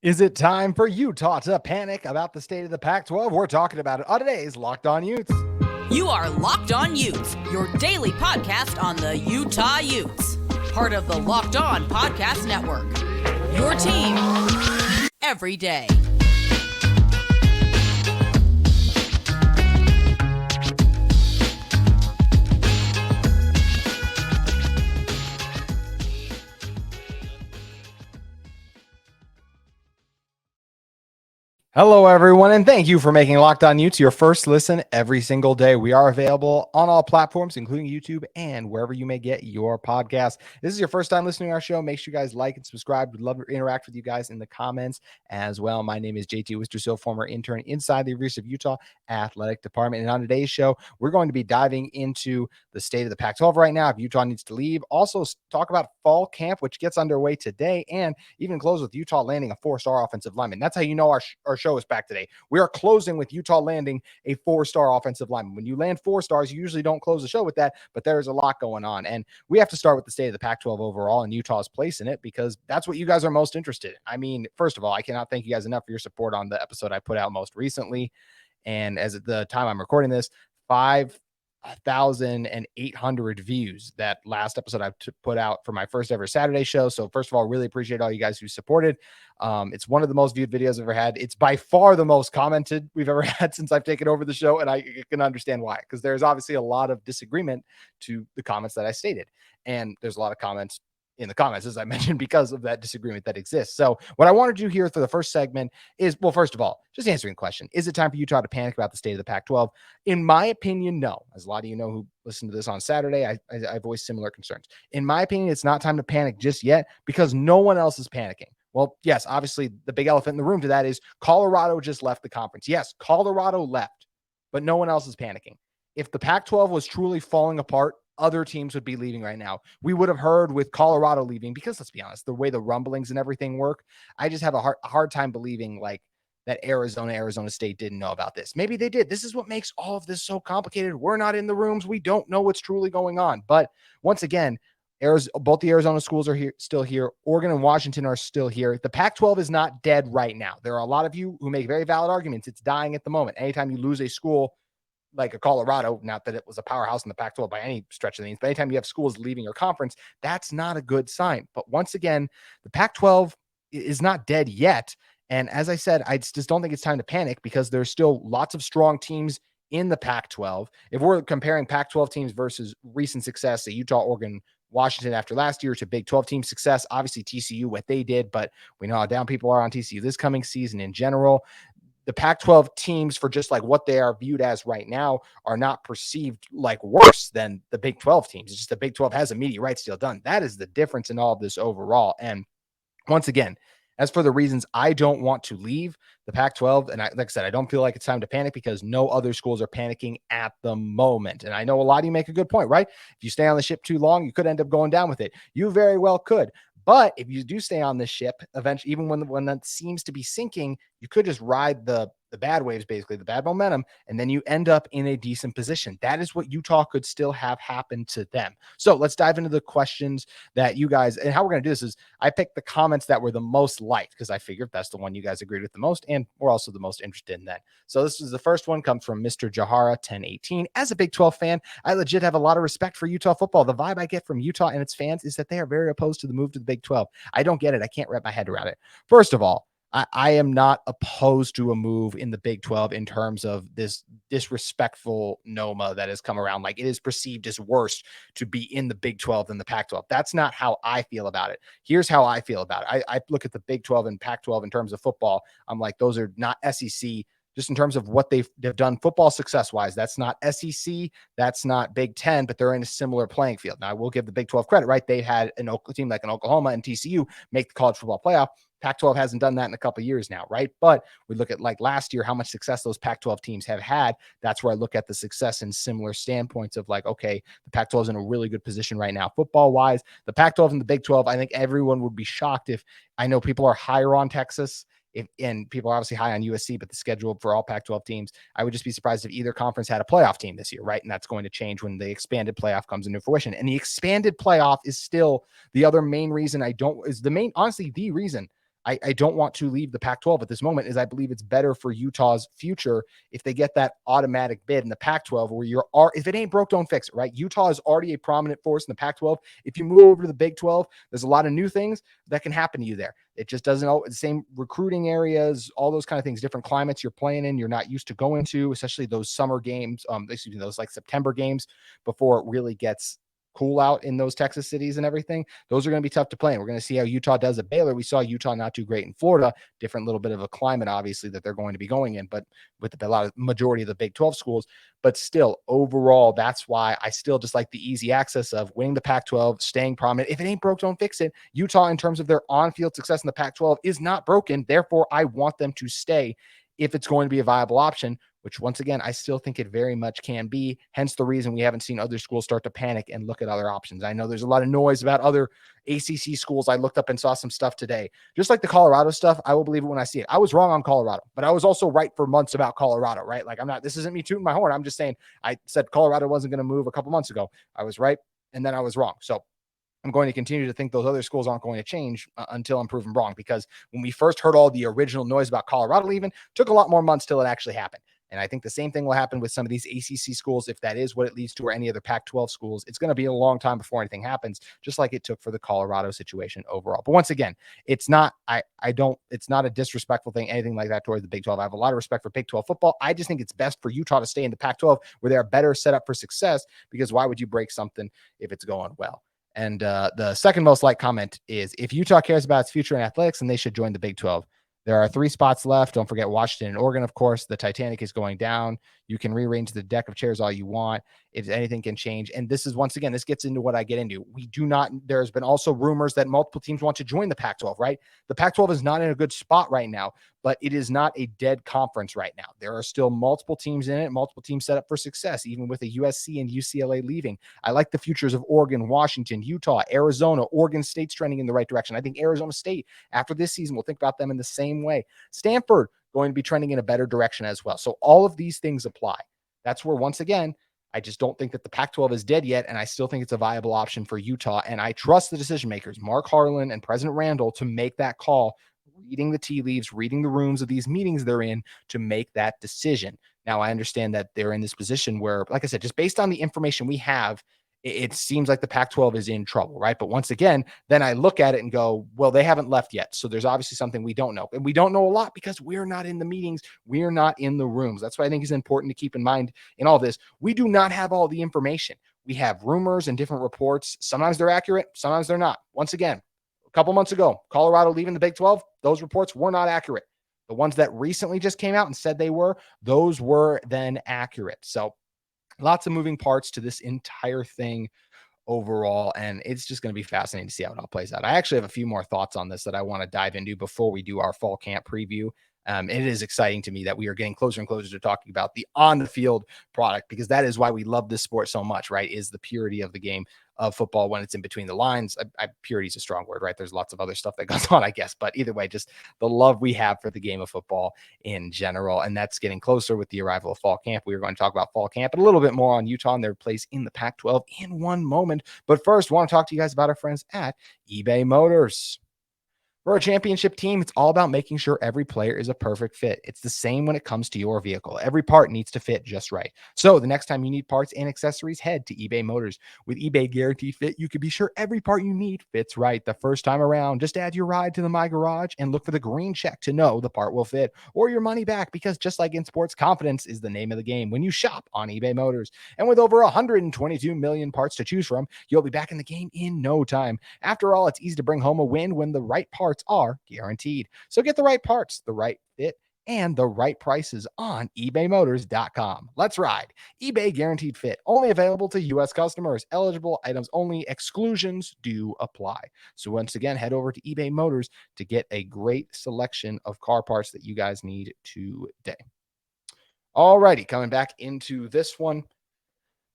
Is it time for Utah to panic about the state of the Pac-12? We're talking about it on today's Locked On Utes. You are Locked On Utes, your daily podcast on the Utah Utes. Part of the Locked On Podcast Network. Your team every day. Hello, everyone, and thank you for making Locked On Utes your first listen every single day. We are available on all platforms, including YouTube and wherever you may get your podcast. This is your first time listening to our show. Make sure you guys like and subscribe. We'd love to interact with you guys in the comments as well. My name is JT Wistcill, former intern inside the University of Utah Athletic Department. And on today's show, we're going to be diving into the state of the Pac-12 right now, if Utah needs to leave. Also, talk about fall camp, which gets underway today, and even close with Utah landing a 4-star offensive lineman. That's how you know our show is back today. We are closing with Utah landing a 4-star offensive lineman. When you land 4 stars, you usually don't close the show with that, but there's a lot going on. And we have to start with the state of the Pac-12 overall and Utah's place in it, because that's what you guys are most interested in. I mean, first of all, I cannot thank you guys enough for your support on the episode I put out most recently. And as at the time I'm recording this, 5,800 views that last episode I put out for my first ever Saturday show. So first of all, really appreciate all you guys who supported. It's one of the most viewed videos I've ever had. It's by far the most commented we've ever had since I've taken over the show. And I can understand why, because there's obviously a lot of disagreement to the comments that I stated. And there's a lot of comments in the comments, as I mentioned, because of that disagreement that exists. So what I want to do here for the first segment is, well, first of all, just answering the question, is it time for Utah to panic about the state of the Pac-12? In my opinion, no. As a lot of you know who listened to this on Saturday, I voiced similar concerns. In my opinion, it's not time to panic just yet, because no one else is panicking. Well, yes, obviously the big elephant in the room to that is Colorado just left the conference. Yes, Colorado left, but no one else is panicking. If the Pac-12 was truly falling apart, other teams would be leaving right now. We would have heard with Colorado leaving, because let's be honest, the way the rumblings and everything work, I just have a hard time believing like that Arizona State didn't know about this. Maybe they did. This is what makes all of this so complicated. We're not in the rooms. We don't know what's truly going on. But once again, both the Arizona schools are still here. Oregon and Washington are still here. The Pac-12 is not dead right now. There are a lot of you who make very valid arguments. It's dying at the moment. Anytime you lose a school like a Colorado, not that it was a powerhouse in the Pac-12 by any stretch of the means, but anytime you have schools leaving your conference, that's not a good sign. But once again, the Pac-12 is not dead yet. And as I said, I just don't think it's time to panic, because there's still lots of strong teams in the Pac-12. If we're comparing Pac-12 teams versus recent success, the Utah, Oregon, Washington after last year to Big 12 team success, obviously TCU, what they did, but we know how down people are on TCU this coming season in general. The Pac-12 teams, for just like what they are viewed as right now, are not perceived like worse than the Big 12 teams. It's just the Big 12 has a media rights deal done. That is the difference in all of this overall. And once again, as for the reasons I don't want to leave the Pac-12, and like I said, I don't feel like it's time to panic, because no other schools are panicking at the moment. And I know a lot of you make a good point, right? If you stay on the ship too long, you could end up going down with it. You very well could. But if you do stay on this ship, eventually, even when that seems to be sinking, you could just ride the bad waves, basically the bad momentum, and then you end up in a decent position. That is what Utah could still have happen to them. So let's dive into the questions that you guys, and how we're going to do this is I picked the comments that were the most liked, because I figured that's the one you guys agreed with the most, and we're also the most interested in that. So this is the first one, comes from Mr. Jahara 1018. As a Big 12 fan, I legit have a lot of respect for Utah football. The vibe I get from Utah and its fans is that they are very opposed to the move to the Big 12. I don't get it. I can't wrap my head around it. First of all, I am not opposed to a move in the Big 12 in terms of this disrespectful NOMA that has come around. Like, it is perceived as worse to be in the Big 12 than the Pac-12. That's not how I feel about it. Here's how I feel about it. I look at the Big 12 and Pac-12 in terms of football. I'm like, those are not SEC. Just in terms of what they've done football success-wise, that's not SEC, that's not Big 10, but they're in a similar playing field. Now, I will give the Big 12 credit, right? They had a team like an Oklahoma and TCU make the college football playoff. Pac-12 hasn't done that in a couple of years now, right? But we look at like last year, how much success those Pac-12 teams have had. That's where I look at the success in similar standpoints of like, okay, the Pac-12 is in a really good position right now football-wise. The Pac-12 and the Big 12, I think everyone would be shocked if, I know people are higher on Texas, and people are obviously high on USC, but the schedule for all Pac-12 teams, I would just be surprised if either conference had a playoff team this year, right? And that's going to change when the expanded playoff comes into fruition. And the expanded playoff is still the other main reason honestly, the reason I don't want to leave the Pac-12 at this moment, is I believe it's better for Utah's future if they get that automatic bid in the Pac-12 where if it ain't broke, don't fix it, right? Utah is already a prominent force in the Pac-12. If you move over to the Big 12, there's a lot of new things that can happen to you there. It just doesn't the same recruiting areas, all those kind of things, different climates you're playing in, you're not used to going to, especially those summer games, those like September games before it really gets cool out in those Texas cities and everything. Those are going to be tough to play. And we're going to see how Utah does at Baylor. We saw Utah not too great in Florida, different little bit of a climate, obviously, that they're going to be going in, but with a lot of majority of the Big 12 schools. But still, overall, that's why I still just like the easy access of winning the Pac-12, staying prominent. If it ain't broke, don't fix it. Utah, in terms of their on-field success in the Pac-12, is not broken. Therefore, I want them to stay if it's going to be a viable option, which once again, I still think it very much can be. Hence the reason we haven't seen other schools start to panic and look at other options. I know there's a lot of noise about other ACC schools. I looked up and saw some stuff today. Just like the Colorado stuff, I will believe it when I see it. I was wrong on Colorado, but I was also right for months about Colorado, right? Like this isn't me tooting my horn. I'm just saying I said Colorado wasn't going to move a couple months ago. I was right, and then I was wrong. So I'm going to continue to think those other schools aren't going to change until I'm proven wrong, because when we first heard all the original noise about Colorado leaving, took a lot more months till it actually happened. And I think the same thing will happen with some of these ACC schools. If that is what it leads to, or any other Pac-12 schools, it's going to be a long time before anything happens, just like it took for the Colorado situation overall. But once again, it's not a disrespectful thing, anything like that towards the Big 12. I have a lot of respect for Big 12 football. I just think it's best for Utah to stay in the Pac-12 where they're better set up for success, because why would you break something if it's going well? And the second most liked comment is, if Utah cares about its future in athletics, then they should join the Big 12. There are 3 spots left. Don't forget Washington and Oregon, of course. The Titanic is going down. You can rearrange the deck of chairs all you want. If anything can change. And this is, once again, this gets into what I get into. There's been also rumors that multiple teams want to join the Pac-12, right? The Pac-12 is not in a good spot right now, but it is not a dead conference right now. There are still multiple teams in it, multiple teams set up for success, even with a USC and UCLA leaving. I like the futures of Oregon, Washington, Utah, Arizona. Oregon State's trending in the right direction. I think Arizona State, after this season, we'll think about them in the same way. Stanford going to be trending in a better direction as well. So all of these things apply. That's where, once again, I just don't think that the Pac-12 is dead yet, and I still think it's a viable option for Utah. And I trust the decision makers, Mark Harlan and President Randall, to make that call, reading the tea leaves, reading the rooms of these meetings they're in, to make that decision. Now, I understand that they're in this position where, like I said, just based on the information we have, it seems like the Pac-12 is in trouble, right? But once again, then I look at it and go, well, they haven't left yet. So there's obviously something we don't know. And we don't know a lot because we're not in the meetings. We're not in the rooms. That's what I think is important to keep in mind in all this. We do not have all the information. We have rumors and different reports. Sometimes they're accurate. Sometimes they're not. Once again, a couple months ago, Colorado leaving the Big 12, those reports were not accurate. The ones that recently just came out and said they were, those were then accurate. So lots of moving parts to this entire thing overall, and it's just going to be fascinating to see how it all plays out. I actually have a few more thoughts on this that I want to dive into before we do our fall camp preview. It is exciting to me that we are getting closer and closer to talking about the on-the-field product, because that is why we love this sport so much, right? Is the purity of the game of football when it's in between the lines. Purity is a strong word, right? There's lots of other stuff that goes on, I guess. But either way, just the love we have for the game of football in general. And that's getting closer with the arrival of fall camp. We are going to talk about fall camp and a little bit more on Utah and their place in the Pac-12 in one moment. But first, I want to talk to you guys about our friends at eBay Motors. For a championship team, it's all about making sure every player is a perfect fit. It's the same when it comes to your vehicle. Every part needs to fit just right. So the next time you need parts and accessories, head to eBay Motors. With eBay Guaranteed Fit, you can be sure every part you need fits right the first time around. Just add your ride to the My Garage and look for the green check to know the part will fit, or your money back, because just like in sports, confidence is the name of the game when you shop on eBay Motors. And with over 122 million parts to choose from, you'll be back in the game in no time. After all, it's easy to bring home a win when the right parts are guaranteed. So get the right parts, the right fit, and the right prices on ebaymotors.com. Let's ride. eBay Guaranteed Fit, only available to U.S. customers. Eligible items only. Exclusions do apply. So once again, head over to eBay Motors to get a great selection of car parts that you guys need today. Alrighty, coming back into this one.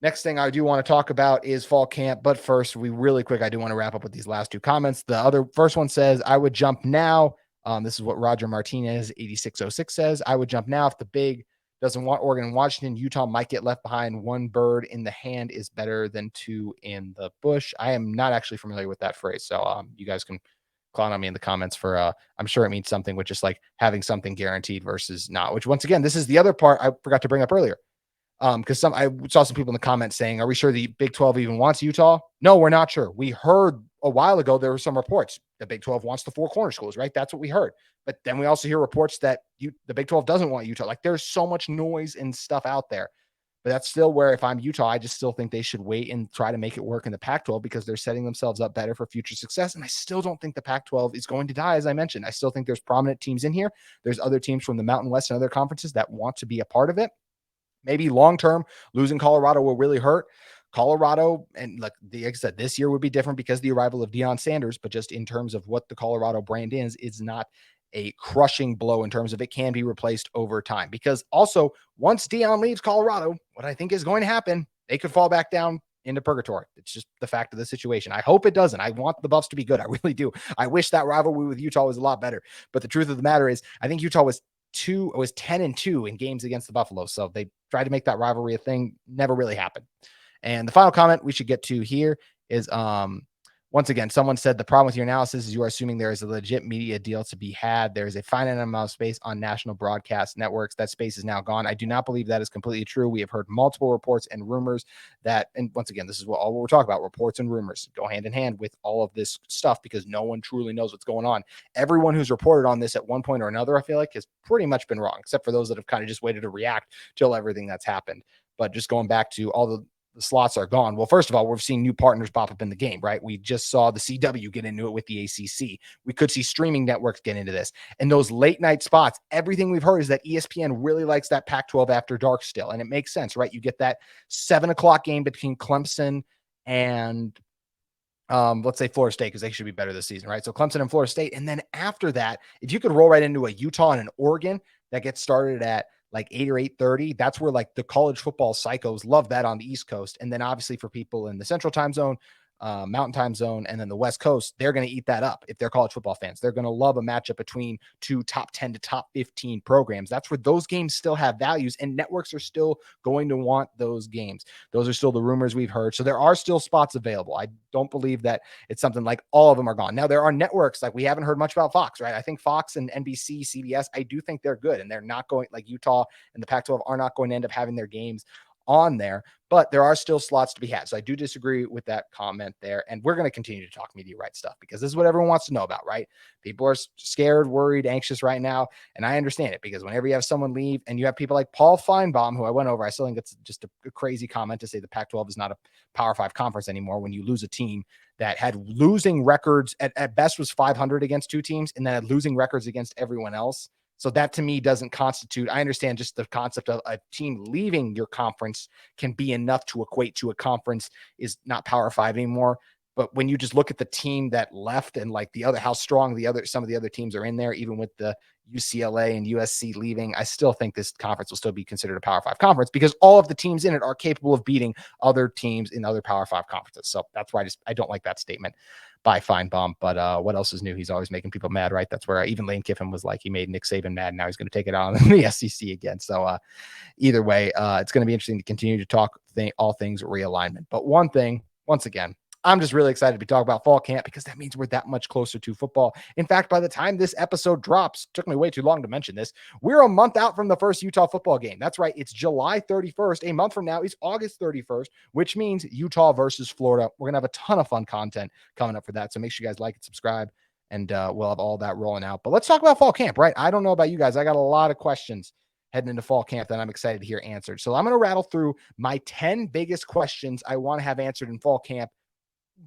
Next thing I do want to talk about is fall camp. But first, I do want to wrap up with these last 2 comments. The first one says, I would jump now. This is what Roger Martinez 8606 says. I would jump now if the big doesn't want Oregon and Washington. Utah might get left behind. 1 bird in the hand is better than 2 in the bush. I am not actually familiar with that phrase. So you guys can clown on me in the comments for I'm sure it means something with just like having something guaranteed versus not, which once again, this is the other part I forgot to bring up earlier. Because I saw some people in the comments saying, are we sure the Big 12 even wants Utah? No, we're not sure. We heard a while ago there were some reports the Big 12 wants the four corner schools, right? That's what we heard. But then we also hear reports that the Big 12 doesn't want Utah. Like there's so much noise and stuff out there. But that's still where, if I'm Utah, I just still think they should wait and try to make it work in the Pac-12 because they're setting themselves up better for future success. And I still don't think the Pac-12 is going to die, as I mentioned. I still think there's prominent teams in here. There's other teams from the Mountain West and other conferences that want to be a part of it. Maybe long-term, losing Colorado will really hurt. Colorado, and like I said, this year would be different because of the arrival of Deion Sanders, but just in terms of what the Colorado brand is not a crushing blow in terms of it can be replaced over time. Because also, once Deion leaves Colorado, what I think is going to happen, they could fall back down into purgatory. It's just the fact of the situation. I hope it doesn't. I want the Buffs to be good. I really do. I wish that rivalry with Utah was a lot better. But the truth of the matter is, I think Utah was 10-2 in games against the Buffalo. So they tried to make that rivalry a thing. Never really happened. And the final comment we should get to here is, once again, someone said the problem with your analysis is you are assuming there is a legit media deal to be had. There is a finite amount of space on national broadcast networks. That space is now gone. I do not believe that is completely true. We have heard multiple reports and rumors that, and once again, this is all we're talking about. Reports and rumors go hand in hand with all of this stuff because no one truly knows what's going on. Everyone who's reported on this at one point or another, I feel like, has pretty much been wrong, except for those that have kind of just waited to react till everything that's happened. But just going back to all the slots are gone. Well, first of all, we've seen new partners pop up in the game, right? We just saw the CW get into it with the ACC. We could see streaming networks get into this. And those late night spots, everything we've heard is that ESPN really likes that Pac-12 after dark still. And it makes sense, right? You get that 7:00 game between Clemson and let's say Florida State, because they should be better this season, right? So Clemson and Florida State. And then after that, if you could roll right into a Utah and an Oregon that gets started at like 8 or 8:30, that's where like the college football psychos love that on the East Coast. And then obviously for people in the Central time zone, Mountain time zone, and then the West Coast, they're going to eat that up. If they're college football fans, they're going to love a matchup between two top 10 to top 15 programs. That's where those games still have values, and networks are still going to want those games. Those are still the rumors we've heard. So there are still spots available. I don't believe that it's something like all of them are gone. Now there are networks, like we haven't heard much about Fox, right? I think Fox and NBC, CBS, I do think they're good, and they're not going, like Utah and the Pac-12 are not going to end up having their games on there, but there are still slots to be had. So I do disagree with that comment there. And we're going to continue to talk media rights stuff because this is what everyone wants to know about, right? People are scared, worried, anxious right now. And I understand it because whenever you have someone leave and you have people like Paul Feinbaum, who I went over, I still think it's just a crazy comment to say the Pac-12 is not a Power 5 conference anymore when you lose a team that had losing records at best was 500 against two teams and then had losing records against everyone else. So that to me doesn't constitute, I understand just the concept of a team leaving your conference can be enough to equate to a conference is not Power 5 anymore. But when you just look at the team that left and like the other, how strong some of the other teams are in there, even with the UCLA and USC leaving, I still think this conference will still be considered a Power 5 conference because all of the teams in it are capable of beating other teams in other Power 5 conferences. So that's why I don't like that statement by Feinbaum. But what else is new? He's always making people mad, right? That's where even Lane Kiffin was like, he made Nick Saban mad. Now he's going to take it out on the SEC again. So either way, it's going to be interesting to continue to talk all things realignment. But one thing, once again, I'm just really excited to be talking about fall camp because that means we're that much closer to football. In fact, by the time this episode drops, took me way too long to mention this, we're a month out from the first Utah football game. That's right. It's July 31st. A month from now is August 31st, which means Utah versus Florida. We're going to have a ton of fun content coming up for that. So make sure you guys like and subscribe, and we'll have all that rolling out. But let's talk about fall camp, right? I don't know about you guys. I got a lot of questions heading into fall camp that I'm excited to hear answered. So I'm going to rattle through my 10 biggest questions I want to have answered in fall camp.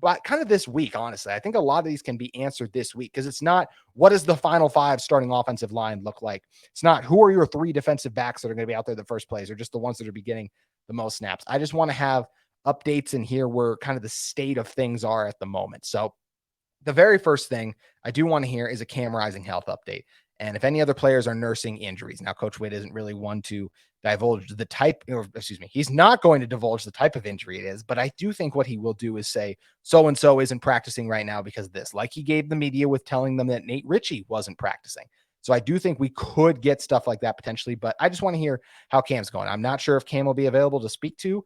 But kind of this week, honestly, I think a lot of these can be answered this week because it's not what does the final 5 starting offensive line look like? It's not who are your 3 defensive backs that are going to be out there the first plays or just the ones that are be getting the most snaps. I just want to have updates and hear where kind of the state of things are at the moment. So the very first thing I do want to hear is a Cam Rising health update. And if any other players are nursing injuries. Now, Coach Witt isn't really one to divulge the type, or excuse me, he's not going to divulge the type of injury it is, but I do think what he will do is say, so-and-so isn't practicing right now because of this, like he gave the media with telling them that Nate Ritchie wasn't practicing. So I do think we could get stuff like that potentially, but I just want to hear how Cam's going. I'm not sure if Cam will be available to speak to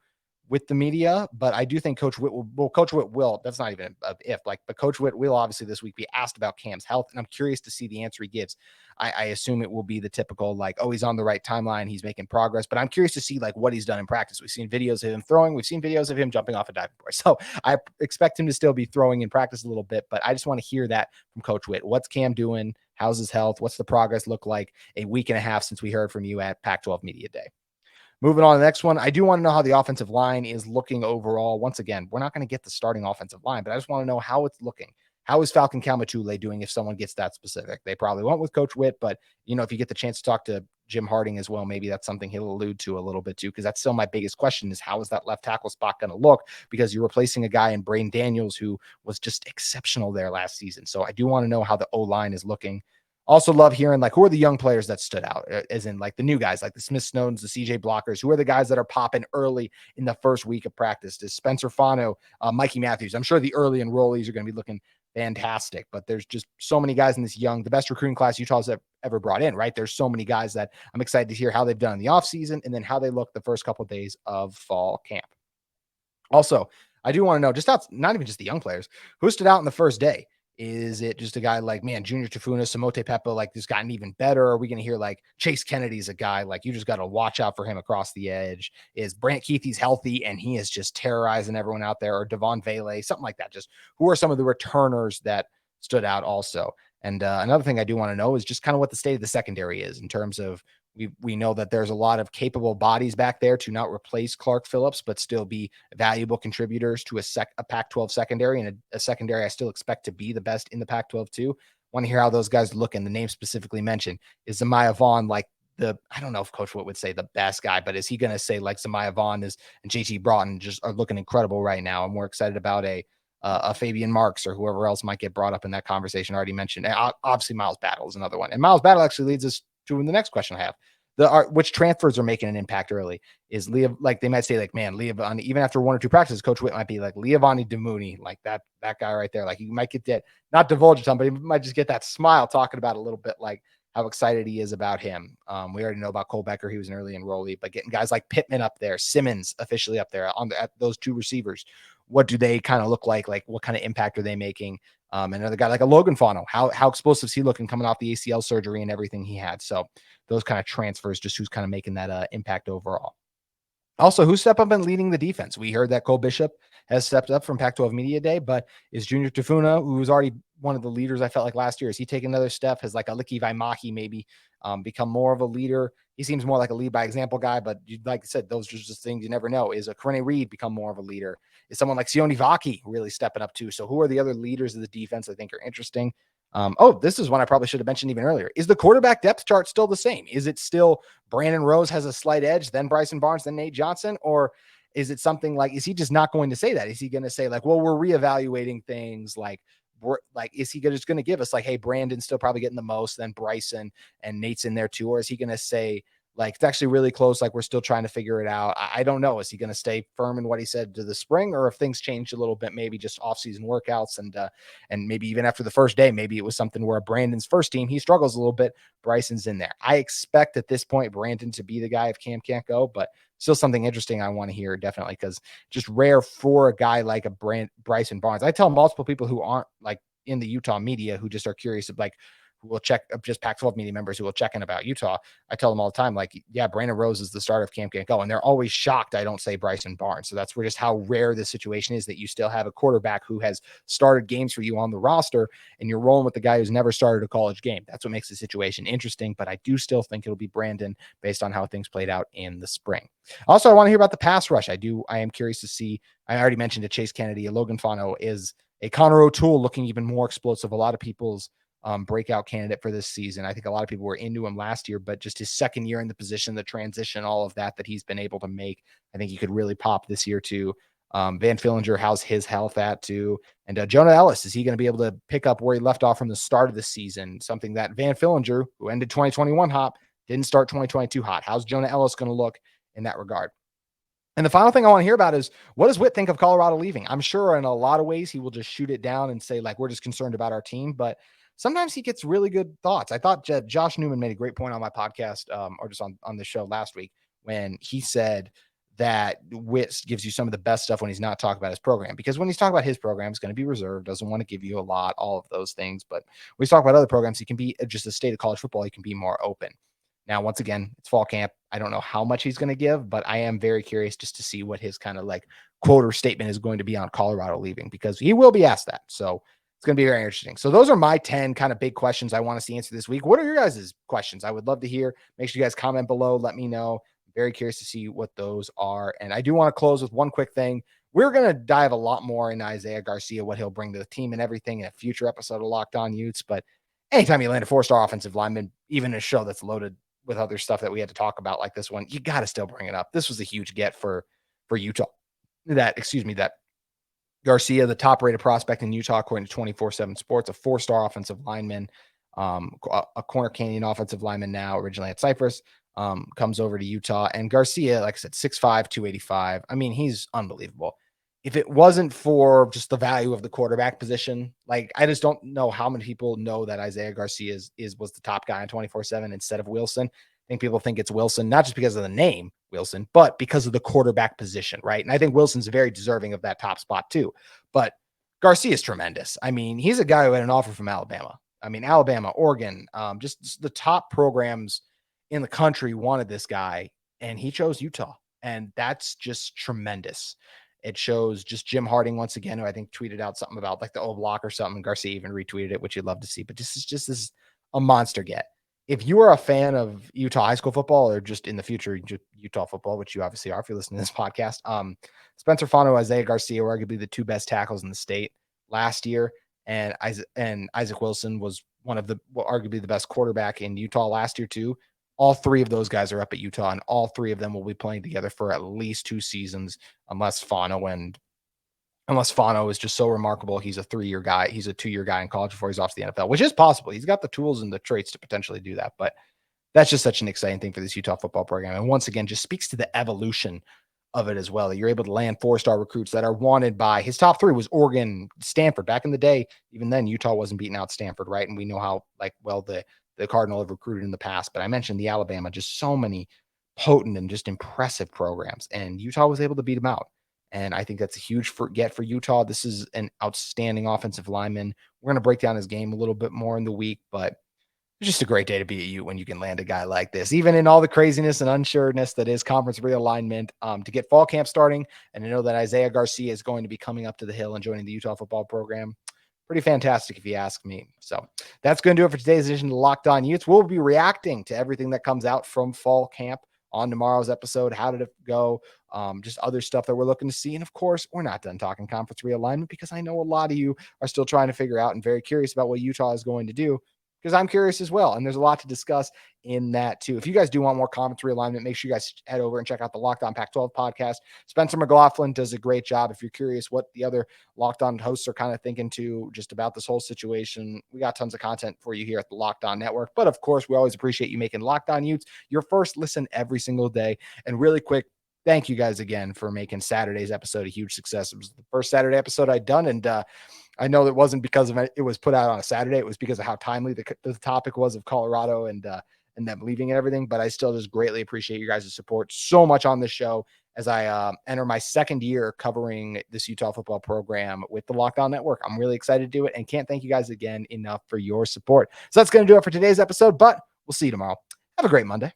with the media, but I do think Coach Witt will, that's not even an if, like, but Coach Witt will obviously this week be asked about Cam's health, and I'm curious to see the answer he gives. I assume it will be the typical, like, oh, he's on the right timeline, he's making progress, but I'm curious to see like what he's done in practice. We've seen videos of him throwing, we've seen videos of him jumping off a diving board. So I expect him to still be throwing in practice a little bit, but I just want to hear that from Coach Witt. What's Cam doing? How's his health? What's the progress look like a week and a half since we heard from you at Pac-12 Media Day? Moving on to the next one, I do want to know how the offensive line is looking overall. Once again, we're not going to get the starting offensive line, but I just want to know how it's looking. How is Falcon Kalmatule doing if someone gets that specific? They probably won't with Coach Witt, but, you know, if you get the chance to talk to Jim Harding as well, maybe that's something he'll allude to a little bit too, because that's still my biggest question is how is that left tackle spot going to look? Because you're replacing a guy in Brain Daniels who was just exceptional there last season. So I do want to know how the O-line is looking. Also love hearing like who are the young players that stood out, as in like the new guys, like the Smith Snowdens, the CJ Blockers. Who are the guys that are popping early in the first week of practice? Does Spencer Fano, Mikey Matthews? I'm sure the early enrollees are going to be looking fantastic, but there's just so many guys in this young, the best recruiting class Utah's ever brought in, right? There's so many guys that I'm excited to hear how they've done in the offseason and then how they look the first couple of days of fall camp. Also, I do want to know not even just the young players, who stood out in the first day. Is it just a guy like, man, Junior Tafuna, Samote Peppa, like this gotten even better? Are we going to hear like Chase Kennedy's a guy like you just got to watch out for him across the edge? Is Brant Keithy's healthy and he is just terrorizing everyone out there? Or Devon Vele, something like that. Just who are some of the returners that stood out also? And another thing I do want to know is just kind of what the state of the secondary is in terms of we know that there's a lot of capable bodies back there to not replace Clark Phillips, but still be valuable contributors to a Pac-12 secondary and a secondary I still expect to be the best in the Pac-12 too. Want to hear how those guys look, and the name specifically mentioned is Zamiah Vaughn, like I don't know if Coach Witt would say the best guy, but is he going to say like Zamiah Vaughn and JT Broughton just are looking incredible right now? I'm more excited about a Fabian Marks or whoever else might get brought up in that conversation. I already mentioned. And obviously, Miles Battle is another one. And Miles Battle actually leads us to the next question I have. Which transfers are making an impact early? Is Leah, like they might say, like, man, Leavani, even after one or two practices, Coach Witt might be like Leavani Damuni, like that guy right there. Like you might get that, not divulge to somebody, but you might just get that smile talking about a little bit like how excited he is about him. We already know about Cole Becker. He was an early enrollee, but getting guys like Pittman up there, Simmons officially up there at those two receivers. What do they kind of look like? Like what kind of impact are they making? Another guy like a Logan Fano, how explosive is he looking coming off the ACL surgery and everything he had? So those kind of transfers, just who's kind of making that impact overall. Also, who stepped up and leading the defense? We heard that Cole Bishop has stepped up from Pac-12 Media Day, but is Junior Tafuna, who was already one of the leaders I felt like last year, is he taking another step? Has like a Licky Vaimahi maybe become more of a leader? He seems more like a lead by example guy, but like I said, those are just things you never know. Is a Corene Reed become more of a leader? Is someone like Sione Vaki really stepping up too? So who are the other leaders of the defense I think are interesting? This is one I probably should have mentioned even earlier. Is the quarterback depth chart still the same? Is it still Brandon Rose has a slight edge, then Bryson Barnes, then Nate Johnson? Or is it something like, is he just not going to say that? Is he going to say like, well, we're reevaluating things like, is he just going to give us like, hey, Brandon's still probably getting the most, then Bryson and Nate's in there too? Or is he going to say like, it's actually really close, like we're still trying to figure it out? I don't know. Is he going to stay firm in what he said to the spring, or if things changed a little bit, maybe just off-season workouts and maybe even after the first day, maybe it was something where Brandon's first team, he struggles a little bit, Bryson's in there. I expect at this point Brandon to be the guy if Cam can't go, but still something interesting I want to hear, definitely, because just rare for a guy like Bryson Barnes. I tell multiple people who aren't like in the Utah media who just are curious of like, who will check, just Pac-12 media members who will check in about Utah. I tell them all the time, like, yeah, Brandon Rose is the start of Cam can't go. And they're always shocked I don't say Bryson Barnes. So that's where just how rare this situation is, that you still have a quarterback who has started games for you on the roster and you're rolling with the guy who's never started a college game. That's what makes the situation interesting. But I do still think it'll be Brandon based on how things played out in the spring. Also, I want to hear about the pass rush. I am curious to see, I already mentioned a Chase Kennedy, a Logan Fano, is a Connor O'Toole looking even more explosive. A lot of people's breakout candidate for this season. I think a lot of people were into him last year, but just his second year in the position, the transition, all of that he's been able to make, I think he could really pop this year too. Van Fillinger, how's his health at too? And Jonah Ellis, is he going to be able to pick up where he left off from the start of the season? Something that Van Fillinger, who ended 2021 hot, didn't start 2022 hot. How's Jonah Ellis going to look in that regard? And the final thing I want to hear about is, what does Witt think of Colorado leaving? I'm sure in a lot of ways he will just shoot it down and say like, we're just concerned about our team, but sometimes he gets really good thoughts. I thought Josh Newman made a great point on my podcast or just on the show last week when he said that Witz gives you some of the best stuff when he's not talking about his program, because when he's talking about his program, it's going to be reserved, doesn't want to give you a lot, all of those things. But when he's talking about other programs, he can be just a state of college football. He can be more open. Now, once again, it's fall camp. I don't know how much he's going to give, but I am very curious just to see what his kind of like quote or statement is going to be on Colorado leaving, because he will be asked that. So it's going to be very interesting. So those are my 10 kind of big questions I want to see answered this week. What are your guys' questions? I would love to hear. Make sure you guys comment below. Let me know. I'm very curious to see what those are. And I do want to close with one quick thing. We're going to dive a lot more into Isaiah Garcia, what he'll bring to the team and everything in a future episode of Locked On Utes. But anytime you land a 4-star offensive lineman, even a show that's loaded with other stuff that we had to talk about like this one, you got to still bring it up. This was a huge get for Utah. That Garcia, the top rated prospect in Utah, according to 24/7 Sports, a 4-star offensive lineman, a Corner Canyon offensive lineman now, originally at Cypress, comes over to Utah. And Garcia, like I said, 6'5", 285. I mean, he's unbelievable. If it wasn't for just the value of the quarterback position, like I just don't know how many people know that Isaiah Garcia was the top guy on 24/7 instead of Wilson. I think people think it's Wilson, not just because of the name Wilson, but because of the quarterback position, right? And I think Wilson's very deserving of that top spot too. But Garcia is tremendous. I mean, he's a guy who had an offer from Alabama. I mean, Alabama, Oregon, just the top programs in the country wanted this guy, and he chose Utah. And that's just tremendous. It shows just Jim Harding once again, who I think tweeted out something about like the O block or something. Garcia even retweeted it, which you'd love to see. But this is a monster get. If you are a fan of Utah high school football, or just in the future Utah football, which you obviously are if you're listening to this podcast, Spencer Fano, Isaiah Garcia were arguably the two best tackles in the state last year, and Isaac Wilson was arguably the best quarterback in Utah last year too. All three of those guys are up at Utah, and all three of them will be playing together for at least 2 seasons, unless Fano is just so remarkable. He's a 3-year guy. He's a 2-year guy in college before he's off to the NFL, which is possible. He's got the tools and the traits to potentially do that. But that's just such an exciting thing for this Utah football program. And once again, just speaks to the evolution of it as well. You're able to land 4-star recruits that are wanted by his top 3 was Oregon, Stanford. Back in the day, even then, Utah wasn't beating out Stanford, right? And we know how the Cardinal have recruited in the past. But I mentioned the Alabama, just so many potent and just impressive programs. And Utah was able to beat them out. And I think that's a huge get for Utah. This is an outstanding offensive lineman. We're going to break down his game a little bit more in the week, but it's just a great day to be at Ute when you can land a guy like this, even in all the craziness and unsureness that is conference realignment, to get fall camp starting. And to know that Isaiah Garcia is going to be coming up to the hill and joining the Utah football program. Pretty fantastic, if you ask me. So that's going to do it for today's edition of Locked On Utes. We'll be reacting to everything that comes out from fall camp on tomorrow's episode. How did it go? Just other stuff that we're looking to see. And of course, we're not done talking conference realignment, because I know a lot of you are still trying to figure out and very curious about what Utah is going to do, because I'm curious as well. And there's a lot to discuss in that too. If you guys do want more conference realignment, make sure you guys head over and check out the Locked On Pac-12 podcast. Spencer McLaughlin does a great job. If you're curious what the other Locked On hosts are kind of thinking too, just about this whole situation, we got tons of content for you here at the Locked On Network. But of course, we always appreciate you making Locked On Utes your first listen every single day. And really quick, thank you guys again for making Saturday's episode a huge success. It was the first Saturday episode I'd done, and I know it wasn't because of it was put out on a Saturday. It was because of how timely the topic was of Colorado and them leaving and everything. But I still just greatly appreciate you guys' support so much on this show as I enter my second year covering this Utah football program with the Locked On Network. I'm really excited to do it, and can't thank you guys again enough for your support. So that's going to do it for today's episode, but we'll see you tomorrow. Have a great Monday.